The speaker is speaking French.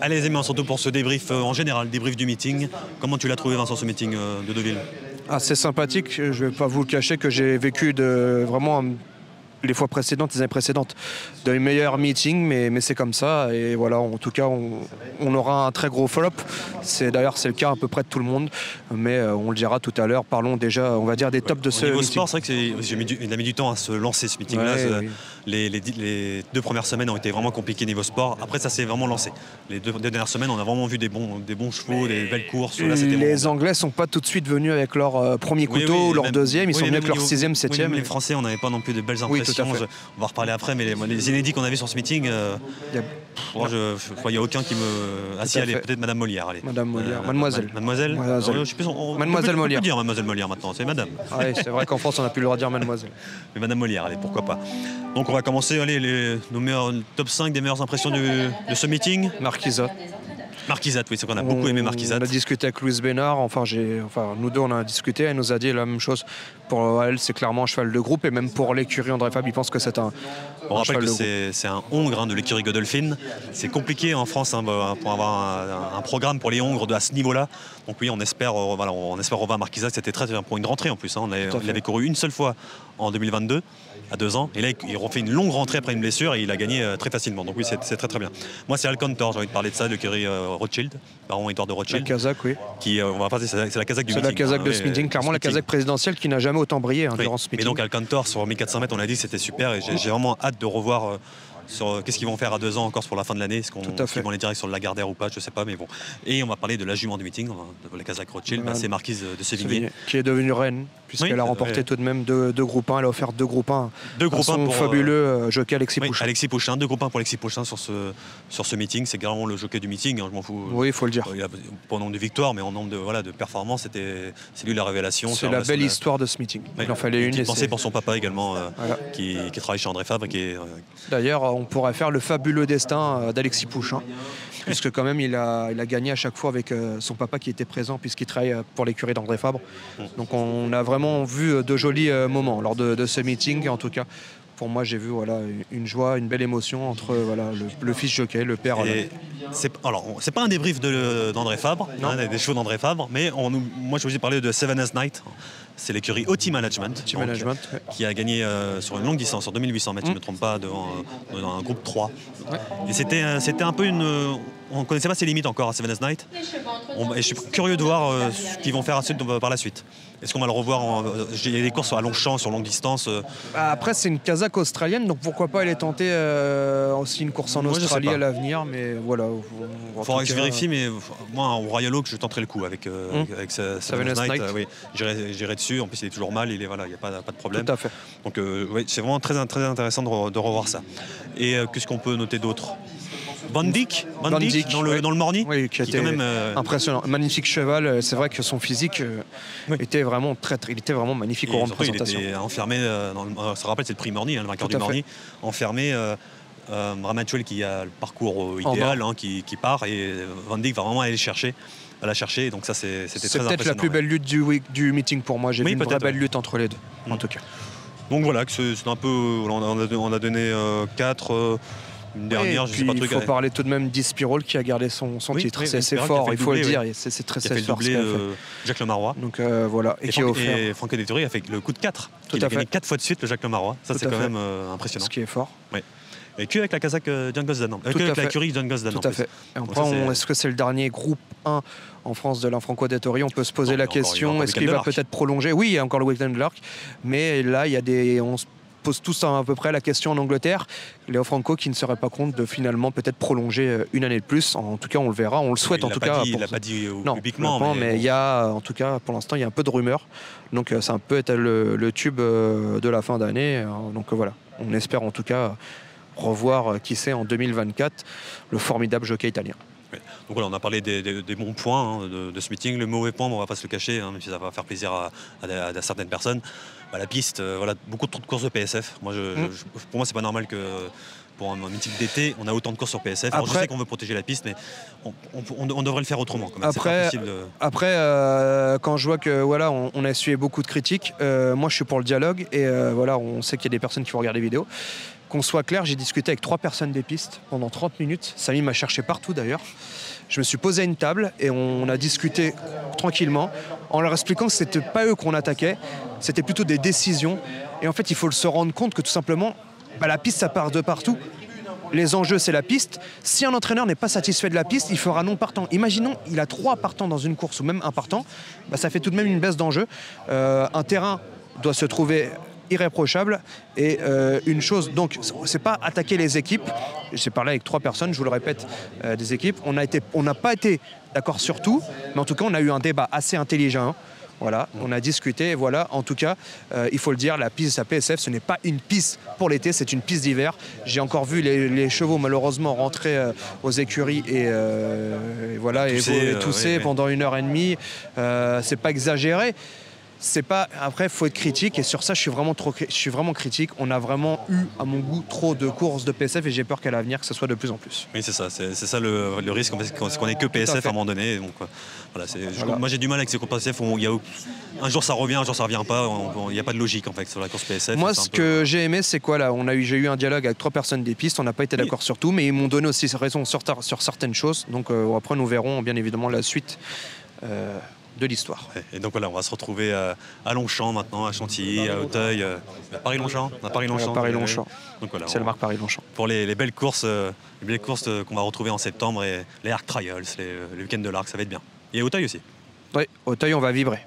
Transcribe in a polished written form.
Allez les amis, on se retrouve pour ce débrief en général, débrief du meeting. Comment tu l'as trouvé Vincent ce meeting de Deauville? C'est sympathique, je ne vais pas vous le cacher que j'ai vécu vraiment les fois précédentes, les années précédentes, de meilleurs meetings, mais c'est comme ça. Et voilà, en tout cas, on aura un très gros flop. D'ailleurs, c'est le cas à peu près de tout le monde, mais on le dira tout à l'heure. Parlons déjà, on va dire, des tops de ce meeting. Au niveau meeting. sport, c'est vrai qu'il a mis du temps à se lancer ce meeting-là. Ouais, oui. Les 2 premières semaines ont été vraiment compliquées niveau sport. Après, ça s'est vraiment lancé. Les deux dernières semaines, on a vraiment vu des bons chevaux, des belles courses. Là, les Anglais ne sont pas tout de suite venus avec leur premier couteau ou leur deuxième. Ils sont venus avec leur 6e, 7e. Les Français, on n'avait pas non plus de belles impressions. Oui, on va reparler après, mais les inédits qu'on a vus sur ce meeting, je crois qu'il n'y a aucun qui me... Ah si, allez, peut-être Madame Molière. Allez. Madame Molière. Mademoiselle. Mademoiselle. Mademoiselle Molière. On peut dire Mademoiselle Molière maintenant, c'est Madame. Oui, c'est vrai qu'en France, on n'a plus le droit de dire Mademoiselle. Mais Madame Molière, allez, pourquoi pas. Donc on va commencer, allez, nos top 5 des meilleures impressions de ce meeting. Marquisat. Marquisat, oui, c'est qu'on a beaucoup aimé Marquisat. On a discuté avec Louise Bénard, nous deux on a discuté, elle nous a dit la même chose. Pour elle, c'est clairement un cheval de groupe, et même pour l'écurie André Fabre, il pense que c'est un On rappelle cheval que c'est un hongre de l'écurie Godolphin. C'est compliqué en France pour avoir un programme pour les hongres à ce niveau-là. Donc oui, on espère revoir Marquisat. C'était très pour une rentrée en plus. Il avait couru une seule fois en 2022. À 2 ans, et là il refait une longue rentrée après une blessure et il a gagné très facilement, donc oui c'est très bien. Moi c'est Alcantor, j'ai envie de parler de ça, de l'écurie Rothschild, baron Edouard de Rothschild. La Kazakh, oui. C'est la Kazakh du meeting. C'est la Kazakh de ce meeting, clairement la Kazakh présidentielle qui n'a jamais autant brillé durant ce meeting. Mais donc Alcantor sur 1400 mètres, on a dit c'était super et j'ai vraiment hâte de revoir sur qu'est-ce qu'ils vont faire à 2 ans encore pour la fin de l'année, est-ce qu'ils vont aller direct sur le Lagardère ou pas, je sais pas, mais bon. Et on va parler de la jument du meeting, de la Kazakh Rothschild, c'est Marquise de Sévigné. Qui est devenue reine, puisqu'elle a remporté tout de même deux groupes 1, elle a offert 2 groupes 1 à son fabuleux jockey Alexis Pouchin. Alexis Pouchin, 2 groupes 1 pour Alexis Pouchin sur ce meeting, c'est vraiment le jockey du meeting, je m'en fous. Oui, il faut le dire. Il a, pas en nombre de victoires, mais en nombre de performances, c'est lui la révélation. C'est la belle histoire de ce meeting. Il en fallait une. Une pensée pour son papa également, qui travaille chez André Fabre. D'ailleurs, on pourrait faire le fabuleux destin d'Alexis Pouchin, puisque quand même il a gagné à chaque fois avec son papa qui était présent, puisqu'il travaille pour l'écurie d'André Fabre. Donc on a vraiment vu de jolis moments lors de ce meeting. En tout cas, pour moi, j'ai vu une joie, une belle émotion entre le fils jockey, le père. C'est pas un débrief d'André Fabre, des chevaux d'André Fabre, mais moi je vous ai parlé de Seventh Night. C'est l'écurie Oti Management, qui a gagné sur une longue distance, sur 2800 mètres, je ne me trompe pas, devant un groupe 3. Ouais. Et c'était un peu on ne connaissait pas ses limites encore à Seventh Night. Et je suis curieux de voir ce qu'ils vont faire par la suite. Est-ce qu'on va le revoir Il y a des courses à long champ, sur longue distance. Après, c'est une Kazakh australienne, donc pourquoi pas aller tenter aussi une course en Australie à l'avenir. Mais voilà. Il faudra que je vérifie, mais moi, au Royal Oak, je tenterai le coup avec Seventh Night. Oui, j'irai dessus. En plus, il est toujours mal, il n'y a pas de problème. Tout à fait. Donc, c'est vraiment très intéressant de revoir ça. Et qu'est-ce qu'on peut noter d'autre? Van Dyck dans le Morny, oui, qui était quand même impressionnant, magnifique cheval. C'est vrai que son physique était vraiment il était vraiment magnifique au rang de présentation. Il était enfermé, ça rappelle c'est le prix Morny, le vainqueur du Morny, enfermé. Ramachuel qui a le parcours idéal, qui part, et Van Dyck va vraiment aller la chercher, donc ça c'était très impressionnant. C'est peut-être la plus belle lutte du meeting pour moi. J'ai vu une vraie belle lutte entre les deux, en tout cas. Donc voilà, c'est un peu, on a donné 4. Une dernière, je sais pas. Il faut parler tout de même d'Ispirol qui a gardé son titre. C'est fort, il faut le dire. C'est très fort. Il a fait le doublé Jacques Lemarois. Donc voilà. Et qui a offert. Et Franck Dettori a fait le coup de 4. Il a gagné 4 fois de suite le Jacques Lemarois. Ça, c'est quand même impressionnant. Ce qui est fort. Oui. Et que avec la Kazakh John Gosdan. Avec la curie John Gosdan. Tout à fait. Et après, est-ce que c'est le dernier groupe 1 en France de la Franco Dettori? On peut se poser la question. Est-ce qu'il va peut-être prolonger? Oui, il y a encore le Weekend de l'Arc. Mais là, il y a on se pose tous à peu près la question en Angleterre. Léo Franco qui ne serait pas contre de finalement peut-être prolonger une année de plus. En tout cas, on le verra, on le souhaite en tout cas. Il l'a pas dit publiquement. Mais il y a, en tout cas, pour l'instant, il y a un peu de rumeurs. Donc ça peut être le tube de la fin d'année. Donc voilà, on espère en tout cas revoir qui sait en 2024 le formidable jockey italien. Donc voilà, on a parlé des bons points de ce meeting. Le mauvais point, on ne va pas se le cacher, même si ça va faire plaisir à certaines personnes. La piste, beaucoup trop de courses de PSF. Pour moi, c'est pas normal que pour un meeting d'été, on a autant de courses sur PSF. Alors, je sais qu'on veut protéger la piste, mais on devrait le faire autrement. Quand même. Après, quand je vois que on a essuyé beaucoup de critiques, moi je suis pour le dialogue et on sait qu'il y a des personnes qui vont regarder les vidéos. Qu'on soit clair, j'ai discuté avec 3 personnes des pistes pendant 30 minutes. Samy m'a cherché partout d'ailleurs. Je me suis posé à une table et on a discuté tranquillement en leur expliquant que ce n'était pas eux qu'on attaquait, c'était plutôt des décisions. Et en fait, il faut se rendre compte que tout simplement, la piste, ça part de partout. Les enjeux, c'est la piste. Si un entraîneur n'est pas satisfait de la piste, il fera non partant. Imaginons, il a 3 partants dans une course ou même un partant, ça fait tout de même une baisse d'enjeu. Un terrain doit se trouver irréprochable. Et une chose, donc, c'est pas attaquer les équipes. J'ai parlé avec 3 personnes, je vous le répète, des équipes. On n'a pas été d'accord sur tout, mais en tout cas, on a eu un débat assez intelligent. Voilà, on a discuté, et voilà, en tout cas, il faut le dire, la piste à PSF, ce n'est pas une piste pour l'été, c'est une piste d'hiver. J'ai encore vu les chevaux malheureusement rentrer aux écuries et voilà, et tousser pendant 1h30. C'est pas exagéré. C'est pas. Après, il faut être critique, et sur ça, je suis vraiment critique. On a vraiment eu, à mon goût, trop de courses de PSF, et j'ai peur qu'à l'avenir, que ce soit de plus en plus. Oui, c'est ça le risque, c'est qu'on n'est que PSF à un moment donné. Donc, voilà, moi, j'ai du mal avec ces courses PSF où un jour ça revient, un jour ça revient pas. Il n'y a pas de logique en fait sur la course PSF. Moi, ce que j'ai aimé, c'est quoi là j'ai eu un dialogue avec 3 personnes des pistes. On n'a pas été d'accord sur tout, mais ils m'ont donné aussi raison sur certaines choses. Donc après, nous verrons bien évidemment la suite. De l'histoire. Et donc voilà, on va se retrouver à Longchamp maintenant, à Chantilly, à Auteuil, à Paris-Longchamp. Paris-Longchamp. Voilà, c'est le marque Paris-Longchamp. Pour les belles courses, qu'on va retrouver en septembre, et les Arc Trials, les week-ends de l'Arc, ça va être bien. Et à Auteuil aussi. Oui, Auteuil, on va vibrer.